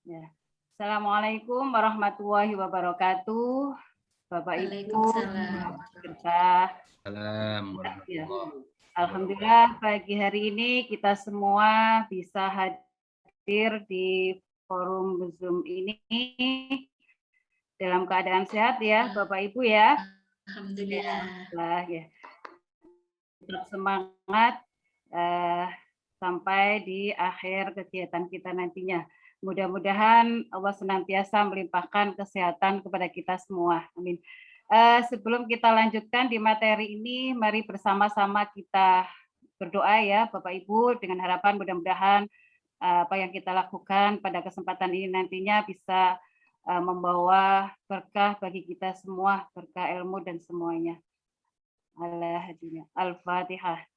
Ya. Assalamualaikum warahmatullahi wabarakatuh, Bapak Ibu. Waalaikumsalam. Ya. Alhamdulillah pagi hari ini kita semua bisa hadir di forum Zoom ini dalam keadaan sehat ya, Bapak Ibu ya. Alhamdulillah. Ya. Tetap semangat sampai di akhir kegiatan kita nantinya. Mudah-mudahan Allah senantiasa melimpahkan kesehatan kepada kita semua. Amin. Sebelum kita lanjutkan di materi ini, mari bersama-sama kita berdoa ya Bapak Ibu, dengan harapan mudah-mudahan apa yang kita lakukan pada kesempatan ini nantinya bisa membawa berkah bagi kita semua, berkah ilmu dan semuanya. Al-Fatihah.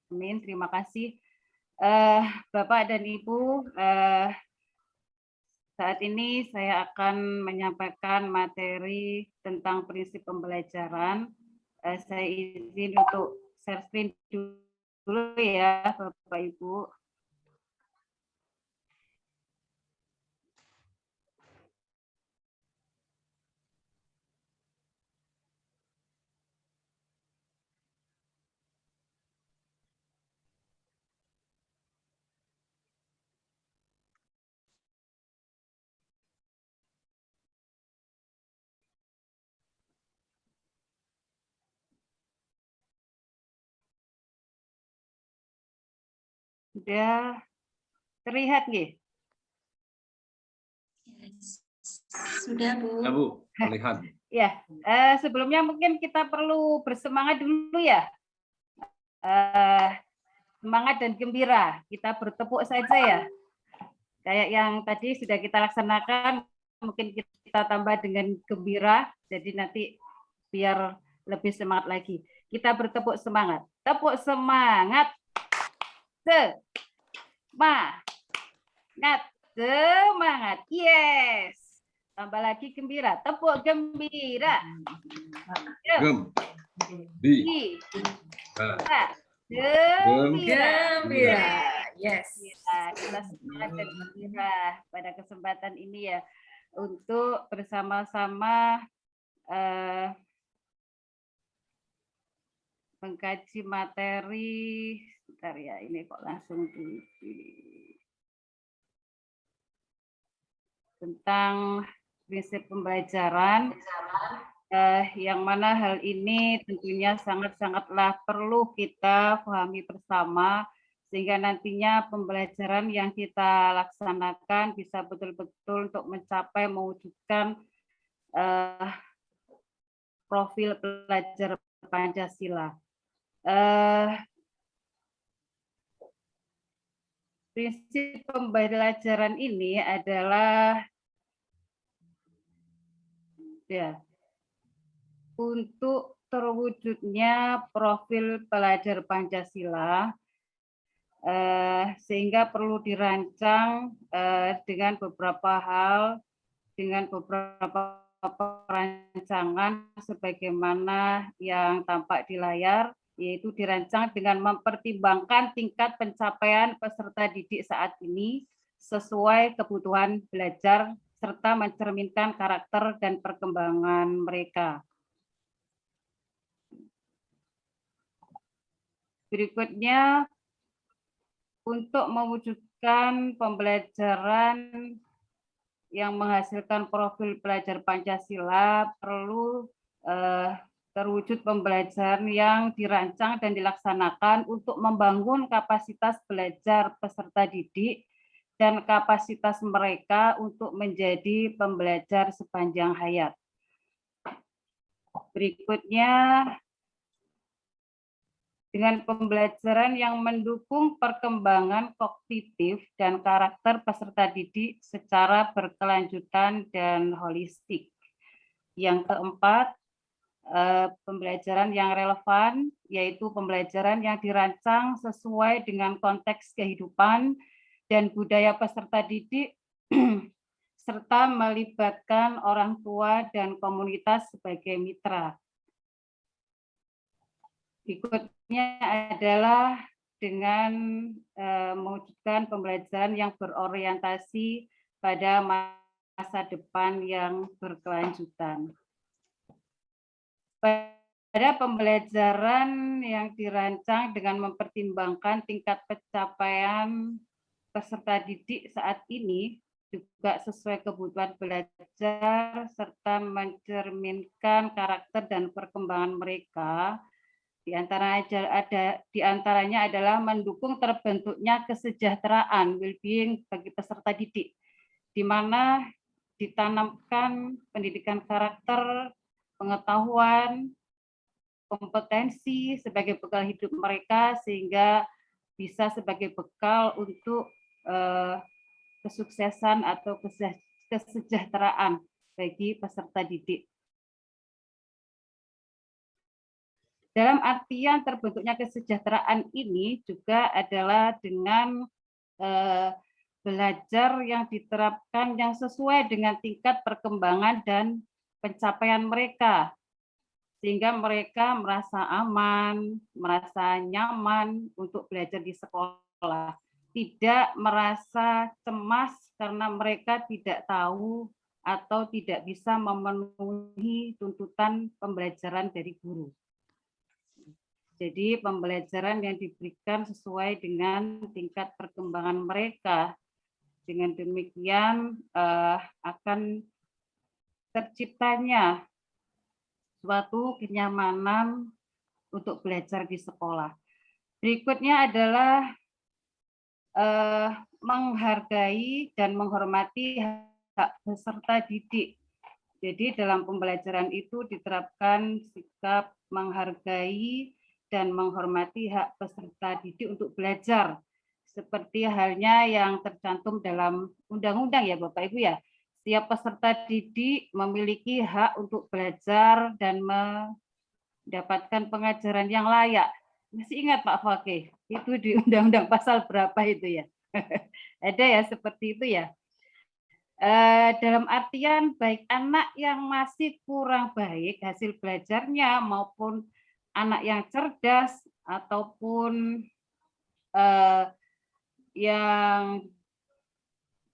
Amin, terima kasih. Bapak dan Ibu, saat ini saya akan menyampaikan materi tentang prinsip pembelajaran. Saya izin untuk share screen dulu ya, Bapak Ibu. Sudah terlihat nggih? Sudah, Bu. Ya, Bu, terlihat. Ya, sebelumnya mungkin kita perlu bersemangat dulu ya. Semangat dan gembira. Kita bertepuk saja ya. Kayak yang tadi sudah kita laksanakan, mungkin kita tambah dengan gembira, jadi nanti biar lebih semangat lagi. Kita bertepuk semangat. Tepuk semangat. Semangat. Semangat. Yes. Tambah lagi gembira. Tepuk gembira. Gembira. Yes. Kita semangat dan gembira pada kesempatan ini ya untuk bersama-sama mengkaji materi. Bentar ya, ini kok langsung tentang prinsip pembelajaran. Yang mana hal ini tentunya sangat-sangatlah perlu kita pahami bersama sehingga nantinya pembelajaran yang kita laksanakan bisa betul-betul untuk mencapai mewujudkan profil pelajar Pancasila. Prinsip pembelajaran ini adalah ya untuk terwujudnya profil pelajar Pancasila, sehingga perlu dirancang dengan beberapa hal, dengan beberapa perancangan sebagaimana yang tampak di layar, yaitu dirancang dengan mempertimbangkan tingkat pencapaian peserta didik saat ini sesuai kebutuhan belajar serta mencerminkan karakter dan perkembangan mereka. Berikutnya, untuk mewujudkan pembelajaran yang menghasilkan profil pelajar Pancasila perlu terwujud pembelajaran yang dirancang dan dilaksanakan untuk membangun kapasitas belajar peserta didik dan kapasitas mereka untuk menjadi pembelajar sepanjang hayat. Berikutnya, dengan pembelajaran yang mendukung perkembangan kognitif dan karakter peserta didik secara berkelanjutan dan holistik. Yang keempat, pembelajaran yang relevan, yaitu pembelajaran yang dirancang sesuai dengan konteks kehidupan dan budaya peserta didik, serta melibatkan orang tua dan komunitas sebagai mitra. Berikutnya adalah dengan mewujudkan pembelajaran yang berorientasi pada masa depan yang berkelanjutan. Pada pembelajaran yang dirancang dengan mempertimbangkan tingkat pencapaian peserta didik saat ini juga sesuai kebutuhan belajar serta mencerminkan karakter dan perkembangan mereka. Di antaranya adalah mendukung terbentuknya kesejahteraan well-being bagi peserta didik, di mana ditanamkan pendidikan karakter, pengetahuan, kompetensi sebagai bekal hidup mereka sehingga bisa sebagai bekal untuk kesuksesan atau kesejahteraan bagi peserta didik. Dalam artian terbentuknya kesejahteraan ini juga adalah dengan belajar yang diterapkan yang sesuai dengan tingkat perkembangan dan pencapaian mereka, sehingga mereka merasa aman, merasa nyaman untuk belajar di sekolah, tidak merasa cemas karena mereka tidak tahu atau tidak bisa memenuhi tuntutan pembelajaran dari guru. Jadi pembelajaran yang diberikan sesuai dengan tingkat perkembangan mereka. Dengan demikian akan terciptanya suatu kenyamanan untuk belajar di sekolah. Berikutnya adalah menghargai dan menghormati hak peserta didik. Jadi dalam pembelajaran itu diterapkan sikap menghargai dan menghormati hak peserta didik untuk belajar, seperti halnya yang tercantum dalam undang-undang ya Bapak Ibu ya. Setiap peserta didik memiliki hak untuk belajar dan mendapatkan pengajaran yang layak. Masih ingat Pak Fakih? Itu di undang-undang pasal berapa itu ya? Ada ya seperti itu ya. Dalam artian baik anak yang masih kurang baik hasil belajarnya maupun anak yang cerdas ataupun yang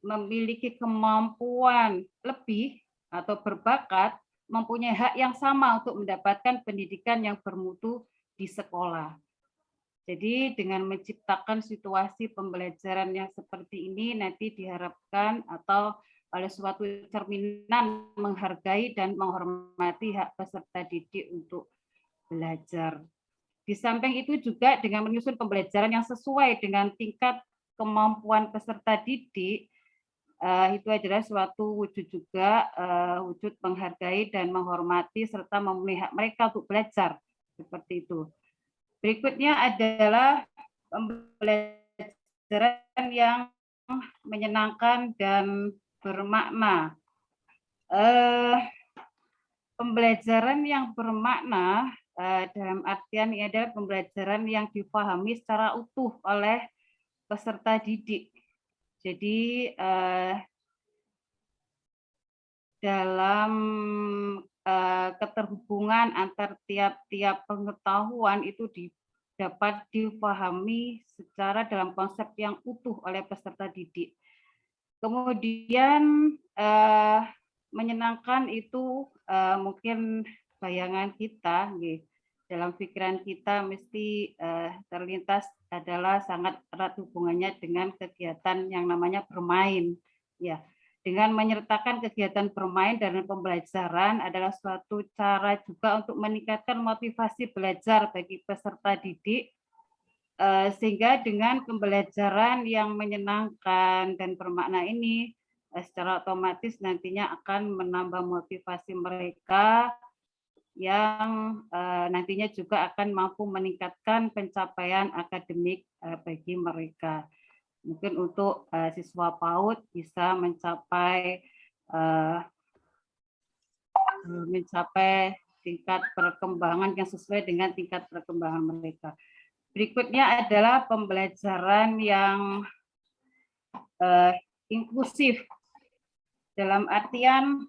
memiliki kemampuan lebih atau berbakat mempunyai hak yang sama untuk mendapatkan pendidikan yang bermutu di sekolah. Jadi dengan menciptakan situasi pembelajaran yang seperti ini nanti diharapkan atau oleh suatu cerminan menghargai dan menghormati hak peserta didik untuk belajar. Di samping itu juga dengan menyusun pembelajaran yang sesuai dengan tingkat kemampuan peserta didik, itu adalah suatu wujud juga wujud menghargai dan menghormati serta memenuhi hak mereka untuk belajar seperti itu. Berikutnya adalah pembelajaran yang menyenangkan dan bermakna. Pembelajaran yang bermakna dalam artian ini adalah pembelajaran yang dipahami secara utuh oleh peserta didik. Jadi dalam keterhubungan antar tiap-tiap pengetahuan itu dapat dipahami secara dalam konsep yang utuh oleh peserta didik. Kemudian menyenangkan itu mungkin bayangan kita, dalam pikiran kita mesti terlintas adalah sangat erat hubungannya dengan kegiatan yang namanya bermain, ya. Dengan menyertakan kegiatan bermain dan pembelajaran adalah suatu cara juga untuk meningkatkan motivasi belajar bagi peserta didik, sehingga dengan pembelajaran yang menyenangkan dan bermakna ini secara otomatis nantinya akan menambah motivasi mereka yang nantinya juga akan mampu meningkatkan pencapaian akademik bagi mereka. Mungkin untuk siswa PAUD bisa mencapai tingkat perkembangan yang sesuai dengan tingkat perkembangan mereka. Berikutnya adalah pembelajaran yang inklusif dalam artian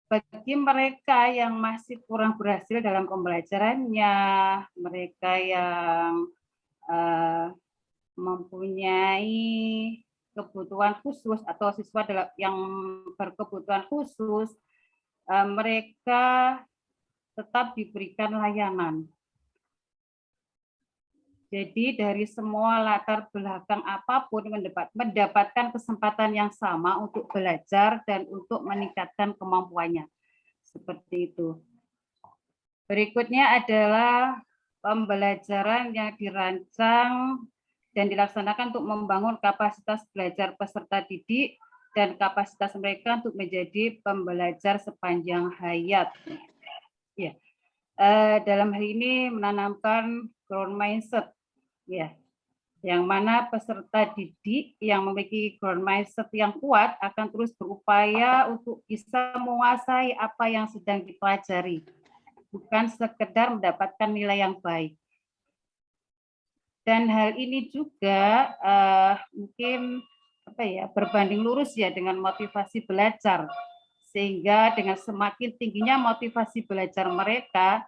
bagi bagi mereka yang masih kurang berhasil dalam pembelajarannya, mereka yang mempunyai kebutuhan khusus atau siswa yang berkebutuhan khusus, mereka tetap diberikan layanan. Jadi dari semua latar belakang apapun mendapatkan kesempatan yang sama untuk belajar dan untuk meningkatkan kemampuannya. Seperti itu. Berikutnya adalah pembelajaran yang dirancang dan dilaksanakan untuk membangun kapasitas belajar peserta didik dan kapasitas mereka untuk menjadi pembelajar sepanjang hayat. Ya. Dalam hal ini menanamkan growth mindset, ya, yang mana peserta didik yang memiliki growth mindset yang kuat akan terus berupaya untuk bisa menguasai apa yang sedang dipelajari, bukan sekedar mendapatkan nilai yang baik. Dan hal ini juga mungkin berbanding lurus ya dengan motivasi belajar, sehingga dengan semakin tingginya motivasi belajar mereka,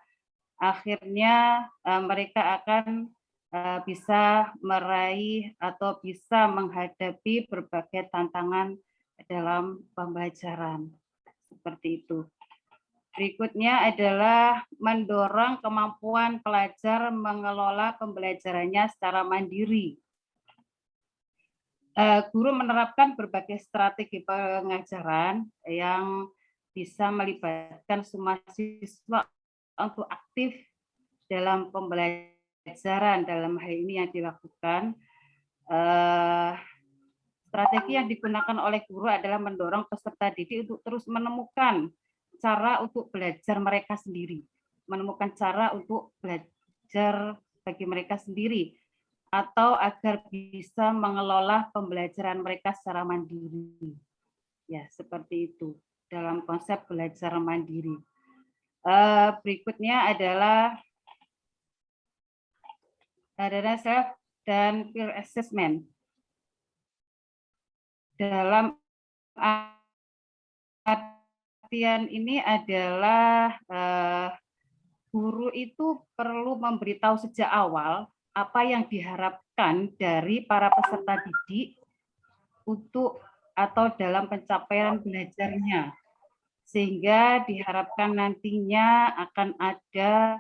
akhirnya mereka akan bisa meraih atau bisa menghadapi berbagai tantangan dalam pembelajaran. Seperti itu. Berikutnya adalah mendorong kemampuan pelajar mengelola pembelajarannya secara mandiri. Guru menerapkan berbagai strategi pengajaran yang bisa melibatkan semua siswa untuk aktif dalam pembelajaran. Dalam hal ini yang dilakukan, strategi yang digunakan oleh guru adalah mendorong peserta didik untuk terus menemukan cara untuk belajar mereka sendiri, menemukan cara untuk belajar bagi mereka sendiri, atau agar bisa mengelola pembelajaran mereka secara mandiri. Ya, seperti itu dalam konsep belajar mandiri. Berikutnya adalah self dan peer assessment. Dalam artian ini adalah guru itu perlu memberitahu sejak awal apa yang diharapkan dari para peserta didik untuk atau dalam pencapaian belajarnya, sehingga diharapkan nantinya akan ada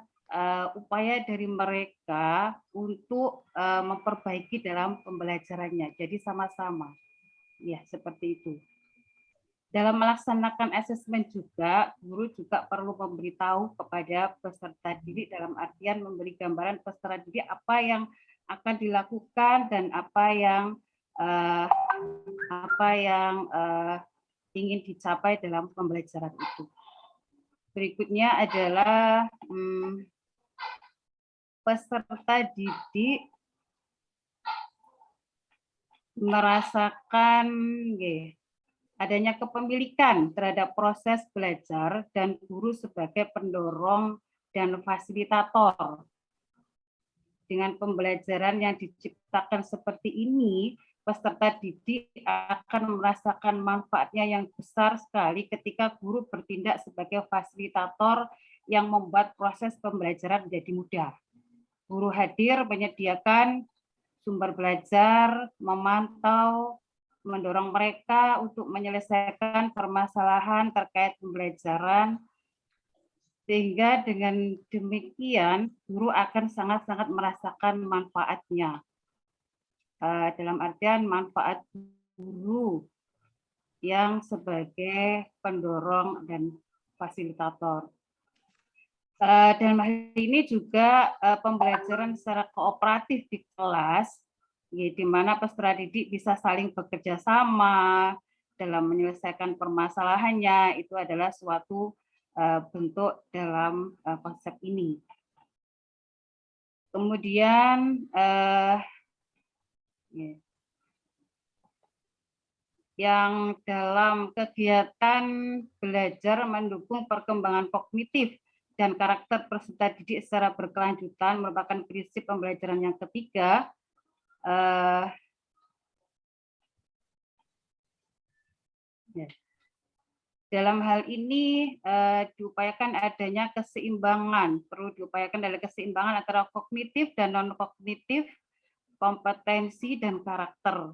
upaya dari mereka untuk memperbaiki dalam pembelajarannya. Jadi sama-sama, ya seperti itu. Dalam melaksanakan asesmen juga, guru juga perlu memberitahu kepada peserta didik dalam artian memberi gambaran peserta didik apa yang akan dilakukan dan apa yang ingin dicapai dalam pembelajaran itu. Berikutnya adalah peserta didik merasakan adanya kepemilikan terhadap proses belajar dan guru sebagai pendorong dan fasilitator. Dengan pembelajaran yang diciptakan seperti ini, peserta didik akan merasakan manfaatnya yang besar sekali ketika guru bertindak sebagai fasilitator yang membuat proses pembelajaran menjadi mudah. Guru hadir menyediakan sumber belajar, memantau, mendorong mereka untuk menyelesaikan permasalahan terkait pembelajaran, sehingga dengan demikian guru akan sangat-sangat merasakan manfaatnya. Dalam artian manfaat guru yang sebagai pendorong dan fasilitator. Dalam hal ini juga pembelajaran secara kooperatif di kelas, di mana peserta didik bisa saling bekerja sama dalam menyelesaikan permasalahannya, itu adalah suatu bentuk dalam konsep ini. Kemudian yang dalam kegiatan belajar mendukung perkembangan kognitif dan karakter peserta didik secara berkelanjutan merupakan prinsip pembelajaran yang ketiga. Dalam hal ini diupayakan adanya keseimbangan, perlu diupayakan adalah keseimbangan antara kognitif dan non-kognitif, kompetensi dan karakter.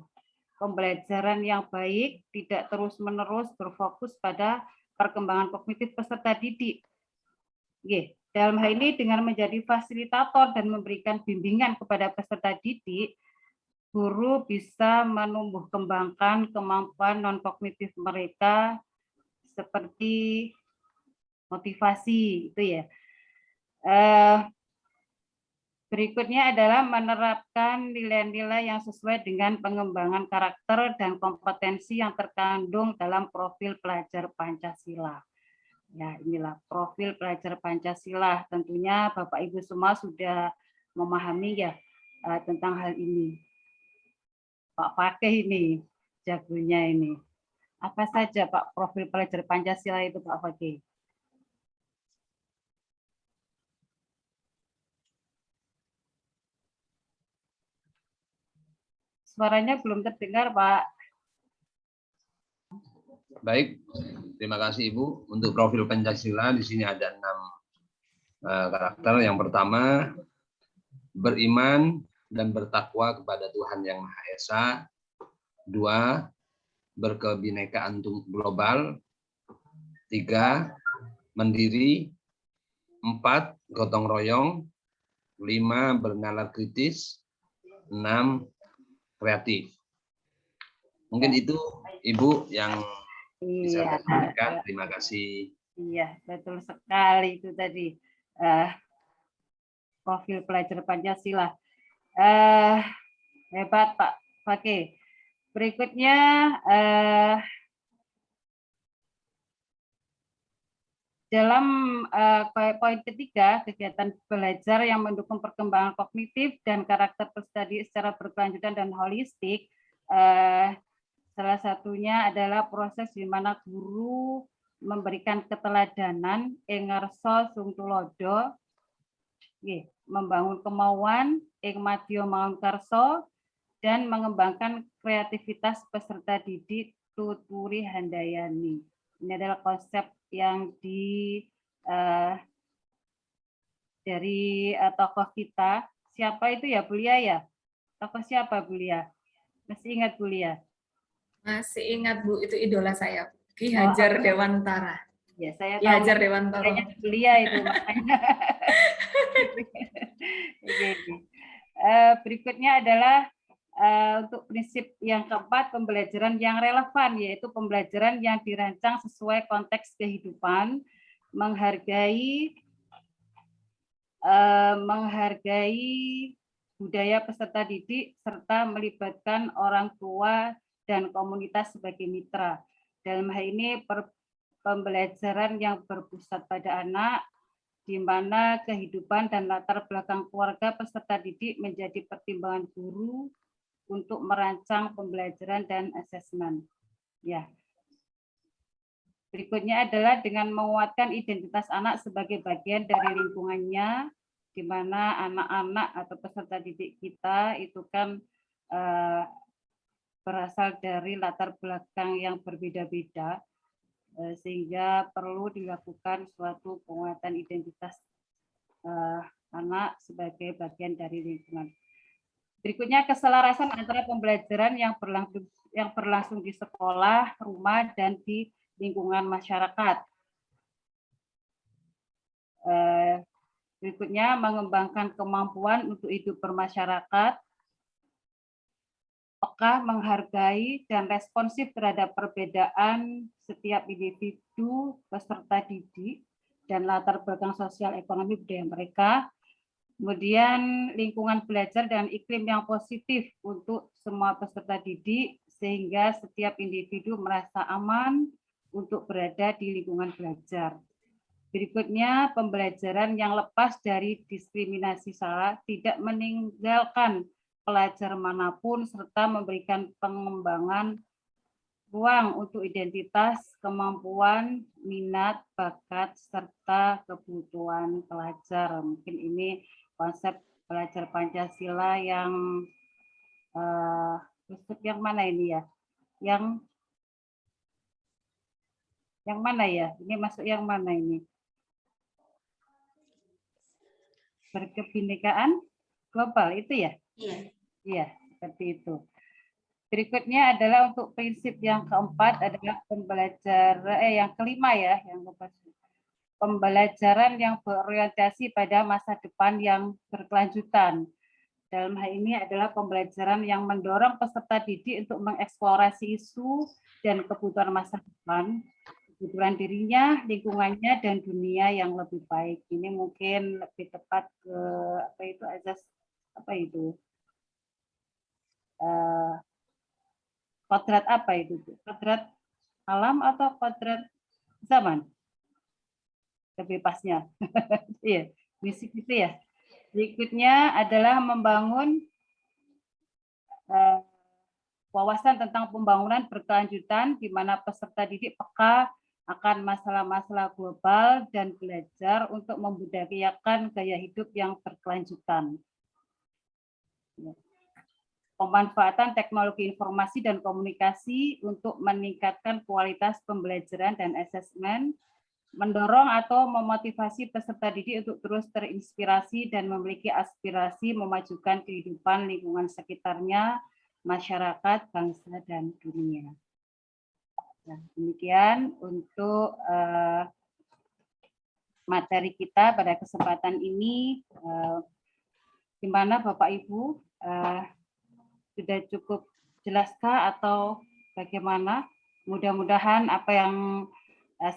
Pembelajaran yang baik tidak terus-menerus berfokus pada perkembangan kognitif peserta didik. Dalam hal ini dengan menjadi fasilitator dan memberikan bimbingan kepada peserta didik, guru bisa menumbuh kembangkan kemampuan non-kognitif mereka seperti motivasi itu ya. Berikutnya adalah menerapkan nilai-nilai yang sesuai dengan pengembangan karakter dan kompetensi yang terkandung dalam profil pelajar Pancasila. Ya, inilah profil pelajar Pancasila. Tentunya Bapak Ibu semua sudah memahami ya tentang hal ini. Pak Fakih ini jagonya ini. Apa saja Pak profil pelajar Pancasila itu Pak Fakih? Suaranya belum terdengar Pak. Baik, terima kasih Ibu. Untuk profil Pancasila di sini ada 6 karakter. Yang pertama, beriman dan bertakwa kepada Tuhan Yang Maha Esa. 2, berkebinekaan global. 3, mandiri. 4, gotong royong. 5, bernalar kritis. 6, kreatif. Mungkin itu Ibu yang bisa saya sampaikan. Terima kasih. Iya, betul sekali itu tadi profil pelajar Pancasila. Hebat Pak Fakih. Berikutnya dalam poin ketiga, kegiatan belajar yang mendukung perkembangan kognitif dan karakter peserta didik secara berkelanjutan dan holistik, salah satunya adalah proses di mana guru memberikan keteladanan, engarso sung tulodo, membangun kemauan, ing madya maun karso, dan mengembangkan kreativitas peserta didik tuturi handayani. Ini adalah konsep yang dari tokoh kita. Siapa itu ya, Bu Lia ya? Tokoh siapa, Bu Lia? Masih ingat, Bu Lia? Masih ingat, Bu. Itu idola saya. Ki Hajar Dewantara. Ya, saya Ki tahu. Hajar Dewantara. Bu Lia itu makanya. Berikutnya adalah untuk prinsip yang keempat, pembelajaran yang relevan, yaitu pembelajaran yang dirancang sesuai konteks kehidupan, menghargai budaya peserta didik, serta melibatkan orang tua dan komunitas sebagai mitra. Dalam hal ini pembelajaran yang berpusat pada anak, di mana kehidupan dan latar belakang keluarga peserta didik menjadi pertimbangan guru untuk merancang pembelajaran dan asesmen. Ya. Berikutnya adalah dengan menguatkan identitas anak sebagai bagian dari lingkungannya, di mana anak-anak atau peserta didik kita itu kan berasal dari latar belakang yang berbeda-beda, sehingga perlu dilakukan suatu penguatan identitas anak sebagai bagian dari lingkungan. Berikutnya keselarasan antara pembelajaran yang berlangsung di sekolah, rumah, dan di lingkungan masyarakat. Berikutnya mengembangkan kemampuan untuk hidup bermasyarakat, peka, menghargai, dan responsif terhadap perbedaan setiap individu peserta didik dan latar belakang sosial ekonomi budaya mereka. Kemudian lingkungan belajar dan iklim yang positif untuk semua peserta didik, sehingga setiap individu merasa aman untuk berada di lingkungan belajar. Berikutnya, pembelajaran yang lepas dari diskriminasi sara, tidak meninggalkan pelajar manapun, serta memberikan pengembangan ruang untuk identitas, kemampuan, minat, bakat, serta kebutuhan pelajar. Mungkin ini konsep pelajar Pancasila yang yang mana ini ya? Yang Yang mana ya? Ini masuk yang mana ini? Berkebinekaan global itu ya? Iya. Iya, seperti itu. Berikutnya adalah untuk prinsip yang keempat adalah yang kelima ya, pembelajaran yang berorientasi pada masa depan yang berkelanjutan. Dalam hal ini adalah pembelajaran yang mendorong peserta didik untuk mengeksplorasi isu dan kebutuhan masa depan, kebutuhan dirinya, lingkungannya, dan dunia yang lebih baik. Ini mungkin lebih tepat ke kodrat apa itu? Kodrat alam atau kodrat zaman? Lebih pasnya. Iya, misi itu ya. Berikutnya adalah membangun wawasan tentang pembangunan berkelanjutan di mana peserta didik peka akan masalah-masalah global dan belajar untuk membudayakan gaya hidup yang berkelanjutan. Pemanfaatan teknologi informasi dan komunikasi untuk meningkatkan kualitas pembelajaran dan asesmen, mendorong atau memotivasi peserta didik untuk terus terinspirasi dan memiliki aspirasi memajukan kehidupan lingkungan sekitarnya, masyarakat, bangsa, dan dunia. Nah, demikian untuk materi kita pada kesempatan ini. Di mana Bapak Ibu sudah cukup jelaskah atau bagaimana? Mudah-mudahan apa yang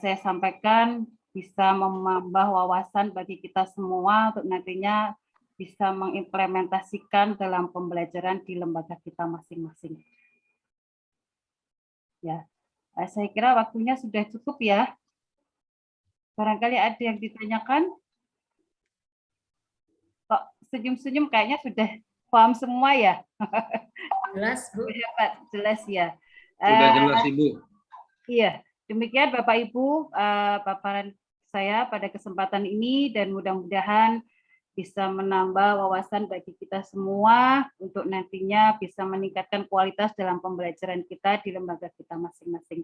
saya sampaikan bisa menambah wawasan bagi kita semua untuk nantinya bisa mengimplementasikan dalam pembelajaran di lembaga kita masing-masing. Ya, saya kira waktunya sudah cukup ya. Barangkali ada yang ditanyakan? Kok senyum-senyum kayaknya sudah paham semua ya? Jelas, Bu. Hebat, jelas ya. Sudah jelas, Ibu. Iya. Demikian Bapak Ibu paparan saya pada kesempatan ini dan mudah-mudahan bisa menambah wawasan bagi kita semua untuk nantinya bisa meningkatkan kualitas dalam pembelajaran kita di lembaga kita masing-masing.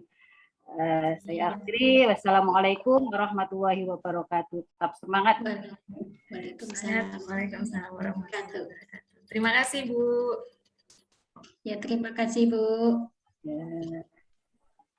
Saya akhiri. Wassalamualaikum warahmatullahi wabarakatuh. Tetap semangat. Waalaikumsalam warahmatullahi wabarakatuh. Terima kasih, Bu. Ya, terima kasih, Bu. Ya.